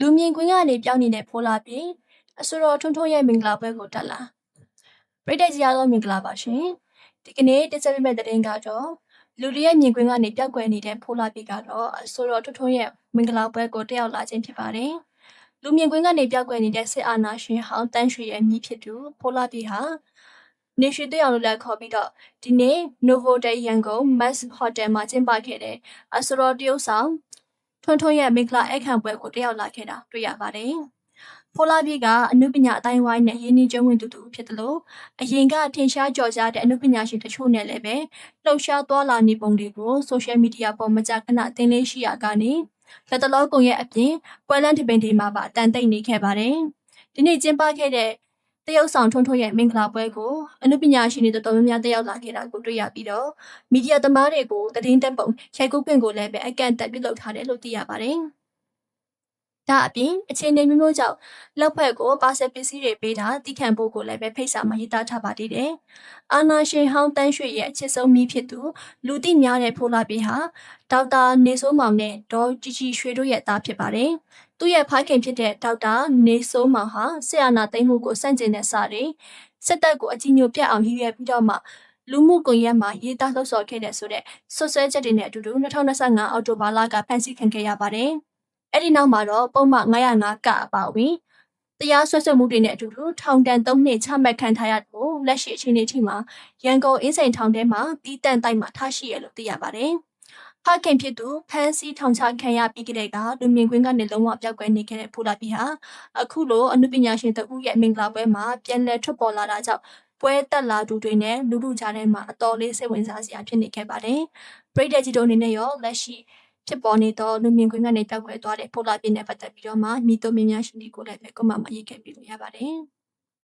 လူမြင်ကွင်းကနေပြောင်းနေတဲ့ဖိုလာပြီးအဆိုတော်ထွန်းထွန်းရဲ့မင်္ဂလာပွဲကိုတက်လာပရိသတ်ကြီးအားလုံးမင်္ဂလာပါရှင်ဒီကနေ့တက်ဆက်ပြမယ့်သတင်းကတော့လူတွေရဲ့မြင်ကွင်းကနေပြောက်ကွယ်နေတဲ့ဖိုလာပြီးကတော့အဆိုတော်ထွန်းထွန်းရဲ့မင်္ဂလာပွဲကိုတက်ရောက်လာခြင်းဖြစ်ပါတယ်လူမြင်ကွင်းကနေပြောက်ကွယ်နေတဲ့စစ်အာဏာရှင်ဟောင်းတန်းရွှေရဲ့မြီးဖြစ်သူဖိုလာပြီးဟာနေရွှေတွေ့အောင်လို့လည်းခေါ်ပြီးတော့ဒီနေ့ Novotel ရန်ကုန် Max Hotel မှာကျင်းပခဲ့တဲ့အဆိုတော်တရုတ်ဆောင်ထွန်းထွန်းရဲ့မင်္ဂလာအခမ်းပွဲကိုတက်ရောက်လာခဲ့တာတွေ့ရပါတယ်။ဖိုလာပြည်ကအနုပညာအတိုင်းဝိုင်းနဲ့ရင်းနှီးကျွမ်းဝင်သူဖြစ်တယ်လို့အရင်ကထင်ရှားကြော်ကြားတဲ့အနုပညာရှင်တချို့နဲ့လည်းပဲလှုပ်ရှားသွားလာနေပုံတွေကိုဆိုရှယ်မီဒီယာပေါ်မကြာခဏတင်လေးရှိရာကနေလက်တလောကုံရဲ့အပြင်ပွဲလန်းတပင်တွေမှာပါအတန်တိတ်နေခဲ့ပါတယ်။ဒီနေ့ကျင်းပခဲ့တဲ့တရုတ်ဆောင်ထွန်းထွန်းရဲ့မင်္ဂလာပွဲကိုအနုပညာရှင်တွေတော်တော်များများတက်ရောက်လာခဲ့တာကိုတွေ့ရပြီးတော့မီဒီယာသမားတွေကိုသတင်းတက်ပုံရိုက်ကူးခွင့်ကိုလည်းပဲအကန့်အသတ်ပြုလုပ်ထားတယ်လို့သိရပါတယ်။ဒါအပြင်အခြေအနေမျိုးမျိုးကြောင့်လောက်ဖက်ကိုပါဆယ်ပစ္စည်းတွေပေးတာတိခံဖို့ကိုလည်းပဲဖိတ်စာမှာရေးသားထားပါသေးတယ်။အာနာရှင်ဟောင်းတန်းရွှေရဲ့အချစ်ဆုံးမိဖြစ်သူလူသိများတဲ့ဖိုလာပီဟာဒေါက်တာနေစိုးမောင်နဲ့ဒေါ်ជីជីရွှေတို့ရဲ့သားဖြစ်ပါတယ်။သူ့ရဲ့ဖခင်ဖြစ်တဲ့ဒေါက်တာနေစိုးမောင်ဟာဆီယနာသိမ်းမှုကိုစန့်ကျင်တဲ့စာတွေစစ်တပ်ကိုအကြီးညိုပြတ်အောင်ရည်ရွယ်ပြီးတော့မှလူမှုကွန်ရက်မှာရေးသားလှုပ်ဆော်ခဲ့တဲ့ဆိုတဲ့ဆွဆွဲချက်တွေနဲ့အတူတူ2025အောက်တိုဘာလကဖမ်းဆီးခံခဲ့ရပါတယ်။အဲ့ဒီနောက်မှာတော့ပုံမှန်905ကအပါအဝင်တရားစွဲဆိုမှုတွေနဲ့အတူတူထောင်ဒဏ်3နှစ်ချမှတ်ခံထားရတဲ့လက်ရှိအခြေအနေထိမှာရန်ကုန်အင်းစိန်ထောင်ထဲမှာတီးတန့်တိုက်မှာထားရှိရလို့သိရပါတယ်။ဖခင်ဖြစ်သူဖမ်းဆီးထောင်ချခံရပြီးတဲ့ကလူမြင်ကွင်းကနေလုံးဝပြောက်ကွယ်နေခဲ့တဲ့ဖိုလာပီဟာအခုလိုအနုပညာရှင်တဦးရဲ့မင်္ဂလာပွဲမှာပြန်လည်ထွက်ပေါ်လာတာကြောင့်ပွဲတက်လာသူတွေနဲ့လူလူကြားထဲမှာအတော်လေးစိတ်ဝင်စားစရာဖြစ်နေခဲ့ပါတယ်။ပရိသတ်ကြီးတို့အနေနဲ့ရောလက်ရှိဖြစ်ပေါ်နေသောလူမြင်ကွင်းကနေပြောက်ကွယ်သွားတဲ့ဖိုလာပီနဲ့ပတ်သက်ပြီးတော့မှမိတို့မင်းများရှင်ဒီကိုလည်းပဲကွန်မန့်မှာရေးခဲ့ပြီးလို့ရပါတယ်။